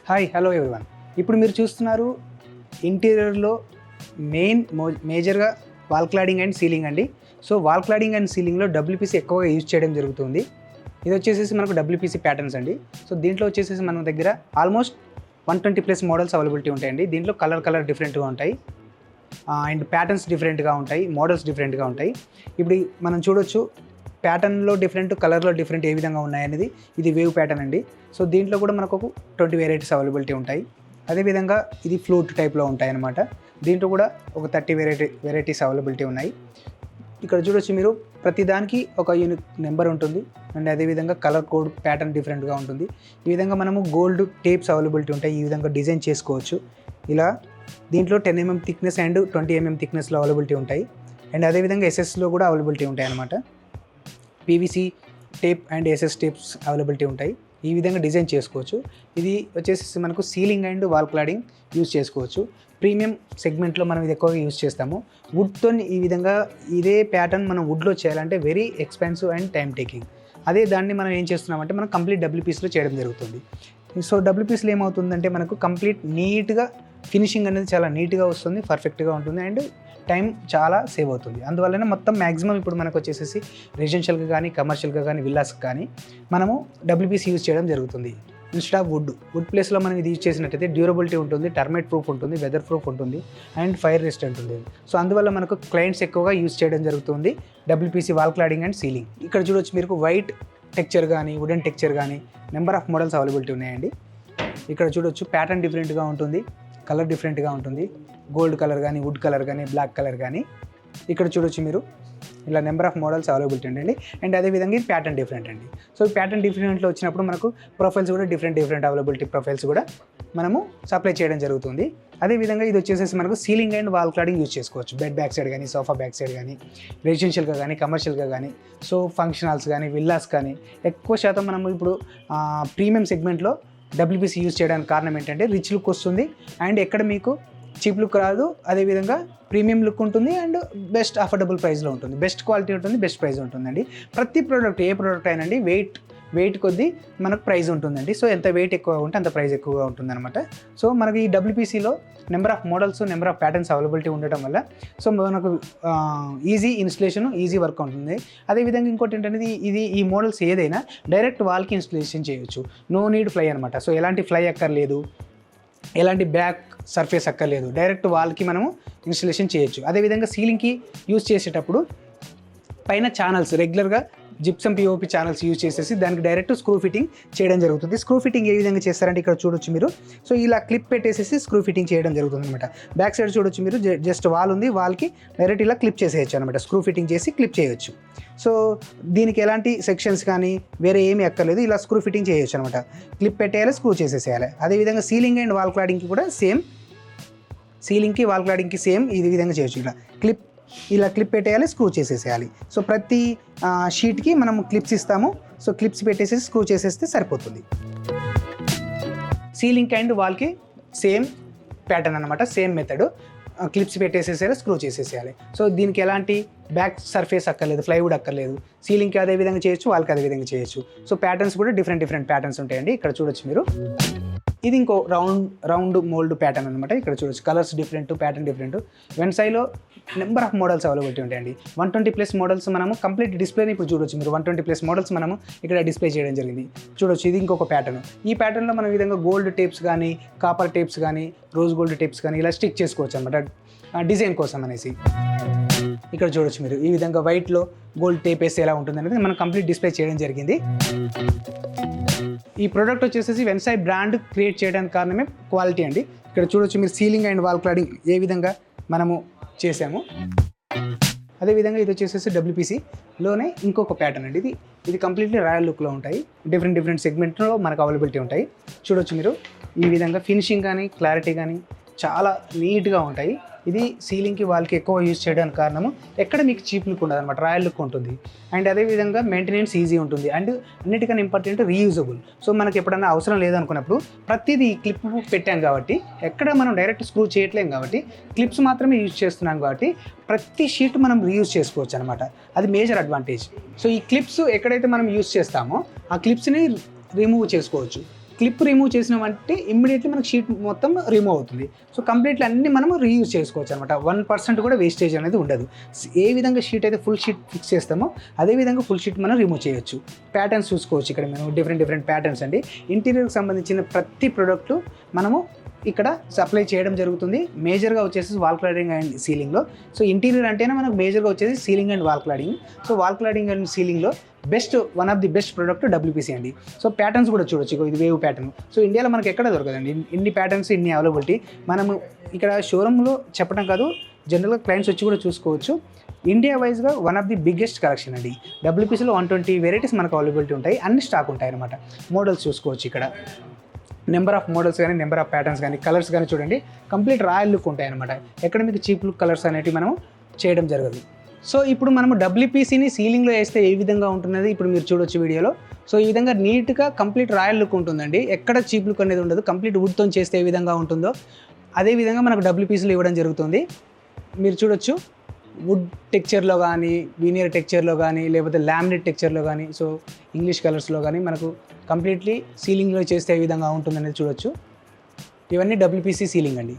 Hi hello everyone. ఇప్పుడు మీరు చూస్తున్నారు ఇంటీరియర్లో మేజర్గా వాల్ క్లాడింగ్ అండ్ సీలింగ్ అండి. సో వాల్ క్లాడింగ్ అండ్ సీలింగ్లో డబ్ల్యూపీసీ ఎక్కువగా యూజ్ చేయడం జరుగుతుంది. ఇది వచ్చేసి మనకు డబ్ల్యూపీసీ ప్యాటర్న్స్ అండి. సో దీంట్లో వచ్చేసి మన దగ్గర ఆల్మోస్ట్ 120+ మోడల్స్ అవైలబిలిటీ ఉంటాయండి. దీంట్లో కలర్ డిఫరెంట్గా ఉంటాయి అండ్ ప్యాటర్న్స్ డిఫరెంట్గా ఉంటాయి, మోడల్స్ డిఫరెంట్గా ఉంటాయి. ఇప్పుడు మనం చూడొచ్చు ప్యాటర్న్లో డిఫరెంట్, కలర్లో డిఫరెంట్ ఏ విధంగా ఉన్నాయనేది. ఇది వేవ్ ప్యాటర్న్ అండి. సో దీంట్లో కూడా మనకు 20 వెరైటీస్ అవైలబిలిటీ ఉంటాయి. అదేవిధంగా ఇది ఫ్లూట్ టైప్లో ఉంటాయి అన్నమాట. దీంట్లో కూడా ఒక 30 వెరైటీస్ అవైలబిలిటీ ఉన్నాయి. ఇక్కడ చూడొచ్చు మీరు, ప్రతిదానికి ఒక యూనిక్ నెంబర్ ఉంటుంది అండ్ అదేవిధంగా కలర్ కోడ్ ప్యాటర్న్ డిఫరెంట్గా ఉంటుంది. ఈ విధంగా మనము గోల్డ్ టేప్స్ అవైలబిలిటీ ఉంటాయి. ఈ విధంగా డిజైన్ చేసుకోవచ్చు. ఇలా దీంట్లో 10 mm థిక్నెస్ అండ్ 20 mm థిక్నెస్లో అవైలబిలిటీ ఉంటాయి అండ్ అదేవిధంగా ఎస్ఎస్లో కూడా అవైలబిలిటీ ఉంటాయి అన్నమాట. PVC tape and SS tapes availability ఉంటాయి. ఈ విధంగా డిజైన్ చేసుకోవచ్చు. ఇది వచ్చేసి మనకు ceiling and wall cladding use చేసుకోవచ్చు. ప్రీమియం సెగ్మెంట్లో మనం ఇది ఎక్కువగా యూజ్ చేస్తాము. వుడ్తో ఈ విధంగా ఇదే ప్యాటర్న్ మనం వుడ్లో చేయాలంటే very expensive and time taking. అదే దాన్ని మనం ఏం చేస్తున్నామంటే మనం కంప్లీట్ డబ్ల్యూపీసీలో చేయడం జరుగుతుంది. సో డబ్ల్యూపీసీలో ఏమవుతుందంటే మనకు కంప్లీట్ నీట్గా ఫినిషింగ్ అనేది చాలా నీట్గా వస్తుంది, పర్ఫెక్ట్గా ఉంటుంది అండ్ టైం చాలా సేవ్ అవుతుంది. అందువల్లనే మొత్తం మ్యాక్సిమం ఇప్పుడు మనకు వచ్చేసి రెసిడెన్షియల్గా కానీ, కమర్షియల్గా కానీ, విల్లాస్కి కానీ మనము డబ్ల్యూపీసీ యూజ్ చేయడం జరుగుతుంది. ఇన్స్టెడ్ ఆఫ్ వుడ్ ప్లేస్లో మనం ఇది యూజ్ చేసినట్టయితే డ్యూరబిలిటీ ఉంటుంది, టర్మైట్ ప్రూఫ్ ఉంటుంది, వెదర్ ప్రూఫ్ ఉంటుంది అండ్ ఫైర్ రెసిస్టెంట్ ఉంటుంది. సో అందువల్ల మనకు క్లయింట్స్ ఎక్కువగా యూజ్ చేయడం జరుగుతుంది WPC wall cladding and ceiling. ఇక్కడ చూడొచ్చు మీకు వైట్ టెక్చర్ కానీ, వుడెన్ టెక్చర్ కానీ నెంబర్ ఆఫ్ మోడల్స్ అవైలబిలిటీ ఉన్నాయండి. ఇక్కడ చూడొచ్చు ప్యాటర్న్ డిఫరెంట్గా ఉంటుంది, కలర్ డిఫరెంట్గా ఉంటుంది, గోల్డ్ కలర్ కానీ, వుడ్ కలర్ కానీ, బ్లాక్ కలర్ కానీ. ఇక్కడ చూడొచ్చు మీరు ఇలా నెంబర్ ఆఫ్ మోడల్స్ అవైలబిలిటీ ఉండండి అండ్ అదేవిధంగా ఇది ప్యాటర్న్ డిఫరెంట్ అండి. సో ఈ ప్యాటర్న్ డిఫరెంట్లో వచ్చినప్పుడు మనకు ప్రొఫైల్స్ కూడా డిఫరెంట్ అవైలబిలిటీ ప్రొఫైల్స్ కూడా మనము సప్లై చేయడం జరుగుతుంది. అదేవిధంగా ఇది వచ్చేసి మనకు ceiling and wall cladding use చేసుకోవచ్చు. బెడ్ బ్యాక్ సైడ్ కానీ, సోఫా బ్యాక్ సైడ్ కానీ, రెసిడెన్షియల్గా కానీ, కమర్షియల్గా కానీ, సో ఫంక్షన్ హాల్స్ కానీ, విల్లాస్ కానీ ఎక్కువ శాతం మనము ఇప్పుడు ప్రీమియం సెగ్మెంట్లో డబ్ల్యూపీసీ యూజ్ చేయడానికి కారణం ఏంటంటే రిచ్ లుక్ వస్తుంది అండ్ ఎక్కడ మీకు చీప్ లుక్ రాదు. అదేవిధంగా ప్రీమియం లుక్ ఉంటుంది అండ్ బెస్ట్ అఫోర్డబుల్ ప్రైస్లో ఉంటుంది, బెస్ట్ క్వాలిటీ ఉంటుంది, బెస్ట్ ప్రైస్ ఉంటుందండి. ప్రతి ప్రోడక్ట్ ఏ ప్రోడక్ట్ అయినండి వెయిట్ కొద్దీ మనకు ప్రైస్ ఉంటుందండి. సో ఎంత వెయిట్ ఎక్కువగా ఉంటే అంత ప్రైస్ ఎక్కువగా ఉంటుందన్నమాట. సో మనకి ఈ డబ్ల్యూపీసీలో number of models, number of patterns availability ఉండటం వల్ల సో మనకు ఈజీ ఇన్స్టలేషన్, ఈజీ వర్క్ ఉంటుంది. అదేవిధంగా ఇంకోటి ఏంటనేది ఈ మోడల్స్ ఏదైనా డైరెక్ట్ వాల్కి ఇన్స్టలేషన్ చేయొచ్చు. నో నీడ్ ఫ్లై అనమాట. సో ఎలాంటి ఫ్లై అక్కర్లేదు, ఎలాంటి బ్యాక్ సర్ఫేస్ అక్కర్లేదు, డైరెక్ట్ వాల్కి మనము ఇన్స్టలేషన్ చేయొచ్చు. అదేవిధంగా సీలింగ్కి యూజ్ చేసేటప్పుడు పైన ఛానల్స్ రెగ్యులర్గా జిప్సమ్ పిఓపి ఛానల్స్ యూజ్ చేసేసి దానికి డైరెక్ట్ స్క్రూ ఫిట్టింగ్ చేయడం జరుగుతుంది. స్క్రూ ఫిట్టింగ్ ఏ విధంగా చేస్తారంటే ఇక్కడ చూడొచ్చు మీరు. సో ఇలా క్లిప్ పెట్టేసేసి స్క్రూ ఫిట్టింగ్ చేయడం జరుగుతుంది అనమాట. బ్యాక్ సైడ్ చూడొచ్చు మీరు, జస్ట్ వాల్ ఉంది, వాల్కి డైరెక్ట్ ఇలా క్లిప్ చేసేయచ్చు అనమాట. స్క్రూ ఫిట్టింగ్ చేసి క్లిప్ చేయొచ్చు. సో దీనికి ఎలాంటి సెక్షన్స్ కానీ వేరే ఏమీ అక్కర్లేదు, ఇలా స్క్రూ ఫిట్టింగ్ చేయొచ్చు అనమాట. క్లిప్ పెట్టేయాలి, స్క్రూ చేసేసేయాలి. అదేవిధంగా సీలింగ్ అండ్ వాల్ క్లాడింగ్కి కూడా సేమ్, సీలింగ్కి వాల్ క్లాడింగ్కి సేమ్ ఈ విధంగా చేయొచ్చు. ఇలా క్లిప్ పెట్టేయాలి, స్క్రూ చేసేసేయాలి. సో ప్రతి షీట్కి మనం క్లిప్స్ ఇస్తాము. సో క్లిప్స్ పెట్టేసి స్క్రూ చేసేస్తే సరిపోతుంది. సీలింగ్ అండ్ వాల్కి సేమ్ ప్యాటర్న్ అనమాట, సేమ్ మెథడ్. క్లిప్స్ పెట్టేసేసేయాలి, స్క్రూ చేసేసేయాలి. సో దీనికి ఎలాంటి బ్యాక్ సర్ఫేస్ అక్కర్లేదు, ప్లైవుడ్ అక్కర్లేదు. సీలింగ్కి అదే విధంగా చేయొచ్చు, వాల్కి అదే విధంగా చేయొచ్చు. సో ప్యాటర్న్స్ కూడా డిఫరెంట్ ప్యాటర్న్స్ ఉంటాయండి. ఇక్కడ చూడొచ్చు మీరు, ఇది ఇంకో రౌండ్ మోల్డ్ ప్యాటర్న్ అనమాట. ఇక్కడ చూడొచ్చు కలర్స్ డిఫరెంట్, ప్యాటర్న్ డిఫరెంట్. వెన్సైలో నెంబర్ ఆఫ్ మోడల్స్ అవైలబిలిటీ ఉంటాయండి. 120+ మోడల్స్ మనము కంప్లీట్ డిస్ప్లేని ఇప్పుడు చూడొచ్చు మీరు. 120+ మోడల్స్ మనము ఇక్కడ డిస్ప్లే చేయడం జరిగింది. చూడొచ్చు ఇది ఇంకొక ప్యాటర్న్. ఈ ప్యాటర్న్లో మనం ఈ విధంగా గోల్డ్ టేప్స్ కానీ, కాపర్ టేప్స్ కానీ, రోజ్ గోల్డ్ టేప్స్ కానీ ఇలా స్టిక్ చేసుకోవచ్చు అనమాట డిజైన్ కోసం అనేసి. ఇక్కడ చూడొచ్చు మీరు ఈ విధంగా వైట్లో గోల్డ్ టేప్ వేస్తే ఎలా ఉంటుంది అనేది మనం కంప్లీట్ డిస్ప్లే చేయడం జరిగింది. ఈ ప్రోడక్ట్ వచ్చేసి వెన్సై బ్రాండ్ క్రియేట్ చేయడానికి కారణమే క్వాలిటీ అండి. ఇక్కడ చూడొచ్చు మీరు సీలింగ్ అండ్ వాల్ క్లాడింగ్ ఏ విధంగా మనము చేసాము. అదేవిధంగా ఇది వచ్చేసి డబ్ల్యూపీసీలోనే ఇంకొక ప్యాటర్న్ అండి. ఇది కంప్లీట్లీ రాయల్ లుక్లో ఉంటాయి. డిఫరెంట్ సెగ్మెంట్లో మనకు అవైలబిలిటీ ఉంటాయి. చూడొచ్చు మీరు ఈ విధంగా ఫినిషింగ్ కానీ, క్లారిటీ కానీ చాలా నీట్గా ఉంటాయి. ఇది సీలింగ్కి వాల్కి ఎక్కువ యూజ్ చేయడానికి కారణము ఎక్కడ మీకు చీప్ లుక్ ఉండదు అనమాట, రాయల్ లుక్ ఉంటుంది అండ్ అదేవిధంగా మెయింటెనెన్స్ ఈజీ ఉంటుంది అండ్ అన్నిటికన్నా ఇంపార్టెంట్ రీయూజబుల్. సో మనకి ఎప్పుడన్నా అవసరం లేదనుకున్నప్పుడు ప్రతిదీ క్లిప్ పెట్టాం కాబట్టి ఎక్కడ మనం డైరెక్ట్ స్క్రూ చేయట్లేం కాబట్టి క్లిప్స్ మాత్రమే యూజ్ చేస్తున్నాం కాబట్టి ప్రతి షీట్ మనం రీయూజ్ చేసుకోవచ్చు అనమాట. అది మేజర్ అడ్వాంటేజ్. సో ఈ క్లిప్స్ ఎక్కడైతే మనం యూజ్ చేస్తామో ఆ క్లిప్స్ని రిమూవ్ చేసుకోవచ్చు. క్లిప్ రిమూవ్ చేసినామంటే ఇమ్మీడియట్లీ మనకి షీట్ మొత్తం రిమూవ్ అవుతుంది. సో కంప్లీట్లీ అన్ని మనము రీయూజ్ చేసుకోవచ్చు అనమాట. 1% కూడా వేస్టేజ్ అనేది ఉండదు. ఏ విధంగా షీట్ అయితే ఫుల్ షీట్ ఫిక్స్ చేస్తామో అదే విధంగా ఫుల్ షీట్ మనం రిమూవ్ చేయొచ్చు. ప్యాటర్న్స్ చూసుకోవచ్చు ఇక్కడ మనం డిఫరెంట్ ప్యాటర్న్స్ అండి. ఇంటీరియర్కి సంబంధించిన ప్రతి ప్రోడక్ట్ మనము ఇక్కడ సప్లై చేయడం జరుగుతుంది. మేజర్గా వచ్చేసి వాల్ క్లాడింగ్ అండ్ సీలింగ్లో. సో ఇంటీరియర్ అంటేనే మనకు మేజర్గా వచ్చేసి ceiling and wall cladding. So wall cladding and సీలింగ్లో one of the best product WPC అండి. సో ప్యాటర్న్స్ కూడా చూడొచ్చు, ఇది వేవ్ ప్యాటర్న్. సో ఇండియాలో మనకి ఎక్కడ దొరకదండి ఇన్ని ప్యాటర్న్స్, ఇన్ని అవైలబిలిటీ. మనము ఇక్కడ షోరూంలో చెప్పడం కాదు, జనరల్గా క్లయింట్స్ వచ్చి కూడా చూసుకోవచ్చు. ఇండియా వైజ్గా one of the biggest collection అండి. WPCలో 120 వెరైటీస్ మనకు అవైలబిలిటీ ఉంటాయి, అన్ని స్టాక్ ఉంటాయి అనమాట. మోడల్స్ చూసుకోవచ్చు ఇక్కడ, నెంబర్ ఆఫ్ మోడల్స్ కానీ, నెంబర్ ఆఫ్ ప్యాటర్న్స్ కానీ, కలర్స్ కానీ చూడండి, కంప్లీట్ రాయల్ లుక్ ఉంటాయి అనమాట. ఎక్కడ మీకు చీప్ లుక్ కలర్స్ అనేవి మనం చేయడం జరగదు. సో ఇప్పుడు మనము WPCని సీలింగ్లో వేస్తే ఏ విధంగా ఉంటున్నది ఇప్పుడు మీరు చూడొచ్చు వీడియోలో. సో ఈ విధంగా నీట్గా కంప్లీట్ రాయల్ లుక్ ఉంటుందండి, ఎక్కడ చీప్ లుక్ అనేది ఉండదు. కంప్లీట్ వుడ్తో చేస్తే ఏ విధంగా ఉంటుందో అదే విధంగా మనకు WPCలో ఇవ్వడం జరుగుతుంది. మీరు చూడొచ్చు వుడ్ టెక్చర్లో కానీ, వీనియర్ టెక్చర్లో కానీ, లేకపోతే లామినేట్ టెక్చర్లో కానీ, సో ఇంగ్లీష్ కలర్స్లో కానీ మనకు కంప్లీట్లీ సీలింగ్లో చేస్తే ఏ విధంగా ఉంటుందనేది చూడొచ్చు. ఇవన్నీ WPC సీలింగ్ అండి.